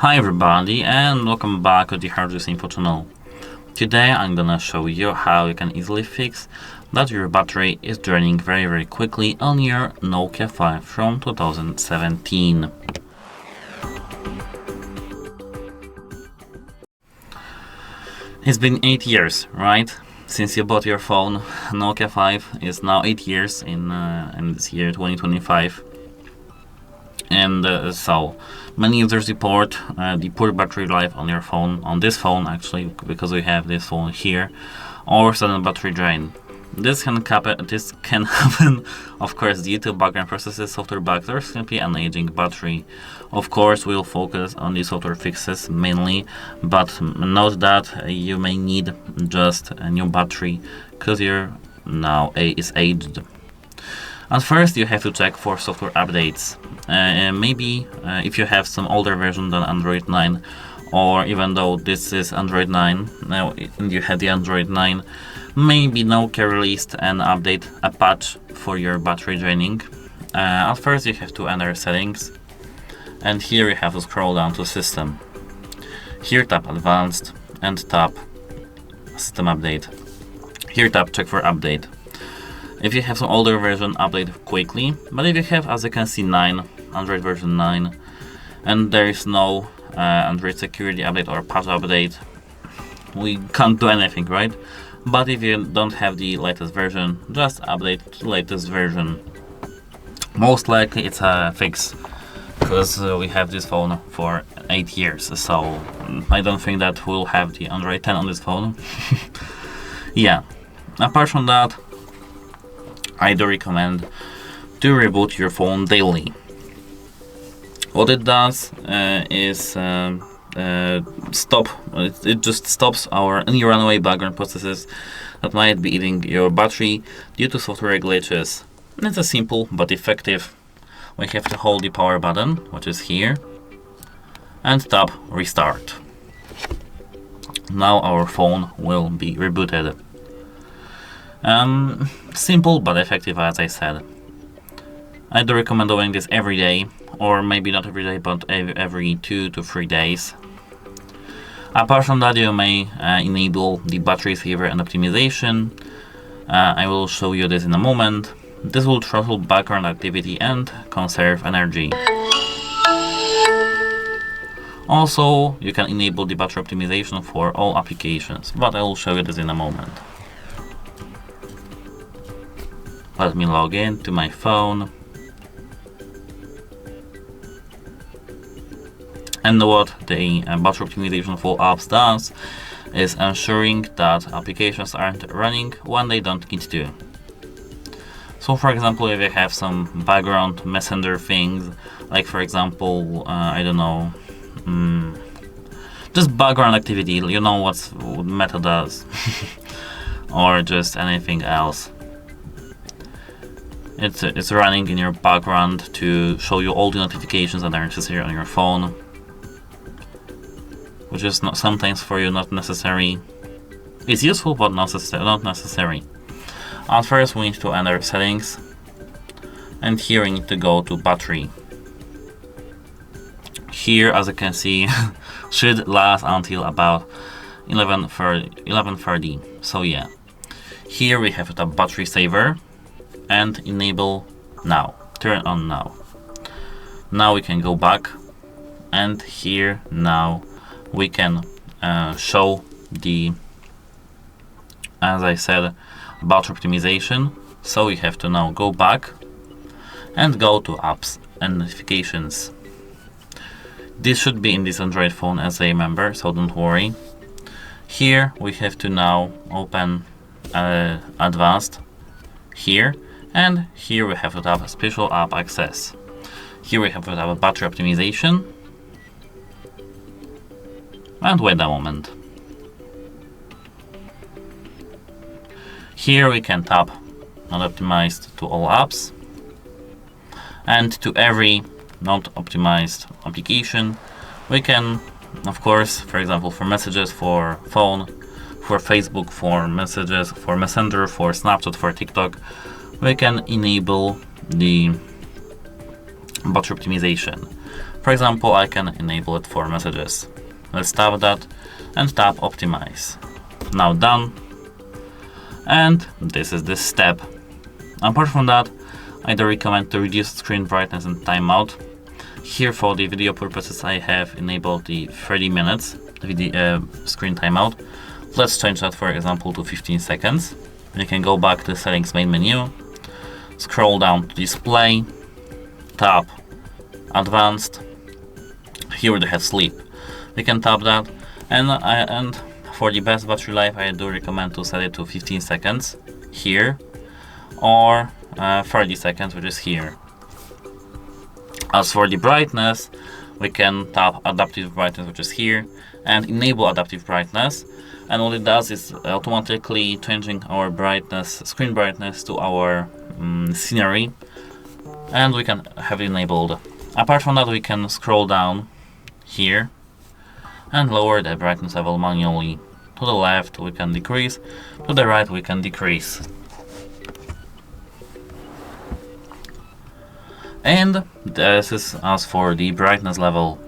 Hi everybody and welcome back to the HardReset.Info channel. Today I'm gonna show you how you can easily fix that your battery is draining very quickly on your Nokia 5 from 2017. It's been 8 years, right? Since you bought your phone. Nokia 5 is now 8 years in this year 2025. And so many users report the poor battery life on your phone, on this phone actually, because we have this phone here, or sudden battery drain. This can happen, of course, due to background processes, software bugs, or simply an aging battery. Of course, we'll focus on the software fixes mainly, but note that you may need just a new battery because your now is aged. At first, you have to check for software updates. Maybe if you have some older version than Android 9, or even though this is Android 9, now you had the Android 9, maybe Nokia released an update, a patch for your battery draining. At first, you have to enter settings, and here you have to scroll down to system. Here tap advanced and tap system update. Here tap check for update. If you have some older version, update quickly, but if you have, as you can see, Android version 9, and there is no Android security update or patch update, we can't do anything, right? But if you don't have the latest version, just update to the latest version. Most likely it's a fix, because we have this phone for 8 years, so I don't think that we'll have the Android 10 on this phone. Yeah, apart from that, I do recommend to reboot your phone daily. What it does is it just stops any runaway background processes that might be eating your battery due to software glitches. And it's a simple but effective. We have to hold the power button, which is here, and tap restart. Now our phone will be rebooted. Simple but effective, as I said. I do recommend doing this every day, or maybe not every day, but every 2 to 3 days. Apart from that, you may enable the battery saver and optimization. I will show you this in a moment. This will throttle background activity and conserve energy. Also, you can enable the battery optimization for all applications, but I will show you this in a moment. Let me log in to my phone. And what the battery optimization for apps does is ensuring that applications aren't running when they don't need to. So for example, if you have some background messenger things, like for example, I don't know, just background activity, you know what Meta does, or just anything else. It's running in your background to show you all the notifications that are necessary on your phone, which is not sometimes for you not necessary. It's useful but not necessary. At first we need to enter settings, and here we need to go to battery. Here, as you can see, should last until about 11:30. So yeah, here we have the battery saver and enable now, turn on now. Now we can go back, and here now we can show the, as I said, battery optimization. So we have to now go back and go to apps and notifications. This should be in this Android phone, as I remember, so don't worry. Here we have to now open advanced here, and here we have to have a special app access. Here we have to have a battery optimization, and wait a moment. Here we can tap not optimized to all apps, and to every not optimized application we can, of course, for example, for messages, for phone, for Facebook, for messages, for Messenger, for Snapchat, for TikTok, we can enable the battery optimization. For example, I can enable it for messages. Let's tap that and tap optimize. Now done. And this is the step. Apart from that, I do recommend to reduce screen brightness and timeout. Here for the video purposes I have enabled the 30 minutes video, screen timeout. Let's change that, for example, to 15 seconds. You can go back to the settings main menu, scroll down to display, tap advanced. Here we have sleep. We can tap that, and for the best battery life I do recommend to set it to 15 seconds here, or 30 seconds, which is here. As for the brightness, we can tap adaptive brightness, which is here, and enable adaptive brightness. And what it does is automatically changing our brightness, screen brightness, to our scenery, and we can have it enabled. Apart from that, we can scroll down here and lower the brightness level manually. To the left we can decrease, to the right we can decrease. And this is as for the brightness level.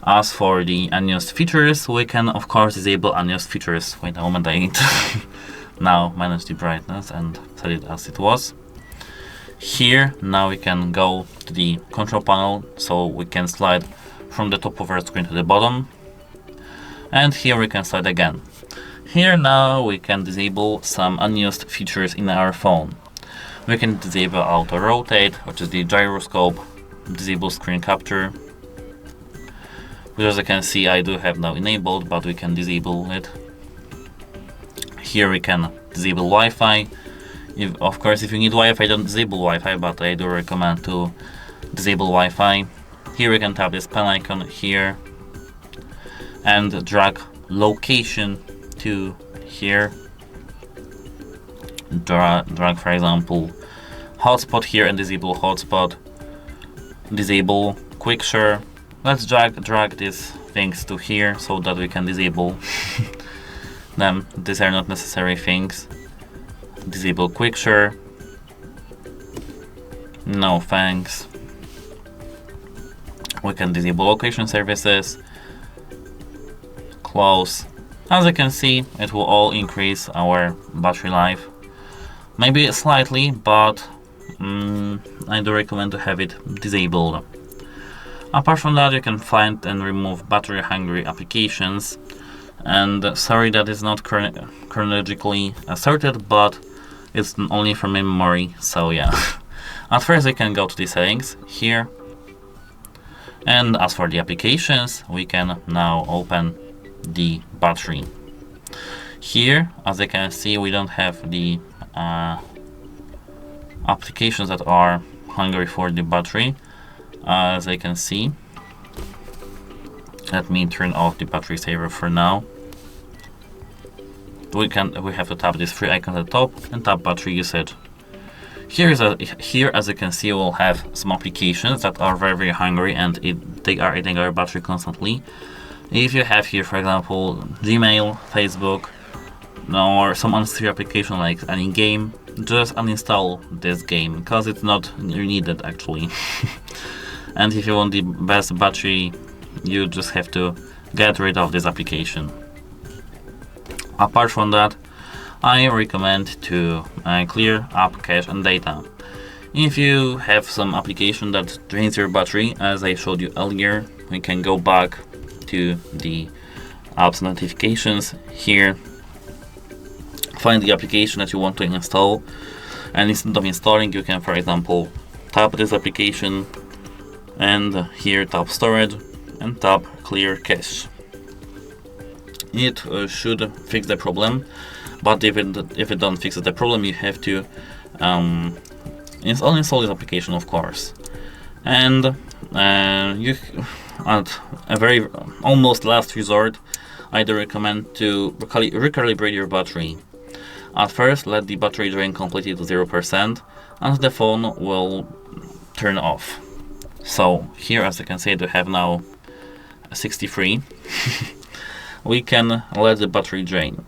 As for the unused features, we can of course disable unused features. Wait a moment, I need to now manage the brightness and set it as it was. Here now we can go to the control panel, so we can slide from the top of our screen to the bottom, and here we can slide again. Here now we can disable some unused features in our phone. We can disable auto rotate, which is the gyroscope, disable screen capture, which as you can see I do have now enabled, but we can disable it. Here we can disable Wi-Fi. Of course, if you need Wi-Fi, don't disable Wi-Fi, but I do recommend to disable Wi-Fi. Here we can tap this pen icon here and drag location to here. Drag, for example, hotspot here and disable hotspot. Disable quick share. Let's drag these things to here so that we can disable them. These are not necessary things. Disable quick share. No thanks. We can disable location services. Close. As you can see, it will all increase our battery life. Maybe slightly, but I do recommend to have it disabled. Apart from that, you can find and remove battery hungry applications. And sorry that is not chronologically assorted, but it's only from memory, so yeah. At first we can go to the settings here, and as for the applications, we can now open the battery. Here, as you can see, we don't have the applications that are hungry for the battery. As you can see, let me turn off the battery saver for now. We have to tap these three icons at the top and tap battery usage. Here, as you can see, we'll have some applications that are very hungry and they are eating our battery constantly. If you have here, for example, Gmail, Facebook, or some unnecessary application like any game, just uninstall this game because it's not needed actually. And if you want the best battery, you just have to get rid of this application. Apart from that, I recommend to clear app cache and data. If you have some application that drains your battery, as I showed you earlier, we can go back to the apps notifications here, find the application that you want to install, and instead of installing, you can, for example, tap this application and here tap storage and tap clear cache. It should fix the problem, but if it don't fix the problem, you have to install this application, of course. And you, at a very almost last resort, I do recommend to recalibrate your battery. At first, let the battery drain completely to 0%, and the phone will turn off. So here, as you can see, we have now 63. We can let the battery drain.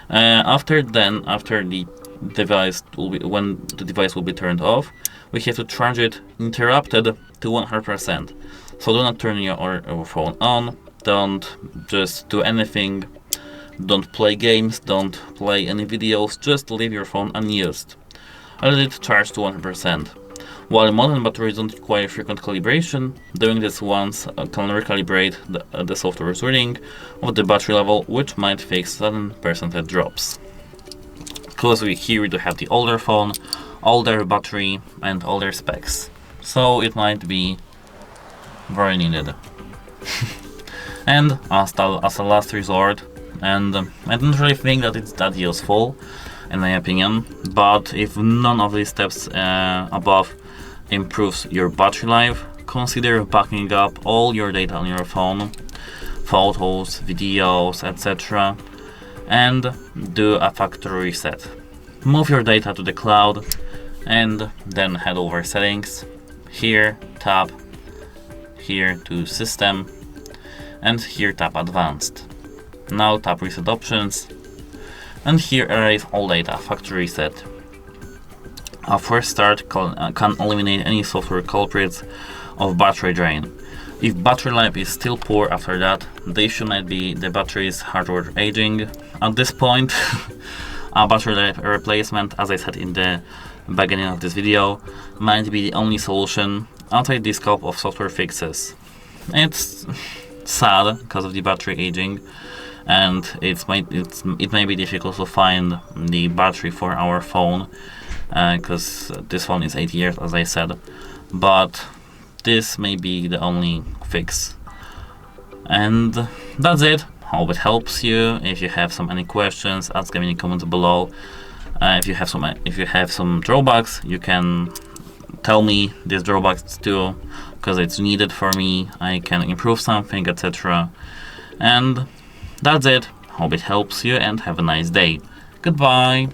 After the device when the device will be turned off, we have to charge it interrupted to 100%. So do not turn your phone on, don't just do anything, don't play games, don't play any videos, just leave your phone unused. Let it charge to 100%. While modern batteries don't require frequent calibration, doing this once can recalibrate the software's reading of the battery level, which might fix sudden percentage drops. Because here we do have the older phone, older battery, and older specs, so it might be very needed. And as a last resort, and I don't really think that it's that useful, in my opinion, but if none of these steps above improves your battery life, consider backing up all your data on your phone, photos, videos, etc., and do a factory reset. Move your data to the cloud and then head over settings. Here tap here to system and here tap advanced. Now tap reset options and here erase all data, factory reset. A first start can eliminate any software culprits of battery drain. If battery life is still poor after that, the issue might be the battery's hardware aging. At this point, a battery life replacement, as I said in the beginning of this video, might be the only solution outside the scope of software fixes. It's sad because of the battery aging, and it may be difficult to find the battery for our phone, because this phone is 8 years, as I said, but this may be the only fix. And that's it. Hope it helps you. If you have any questions, ask them in the comments below. If you have some drawbacks, you can tell me these drawbacks too, because it's needed for me. I can improve something, etc. And that's it. Hope it helps you and have a nice day. Goodbye.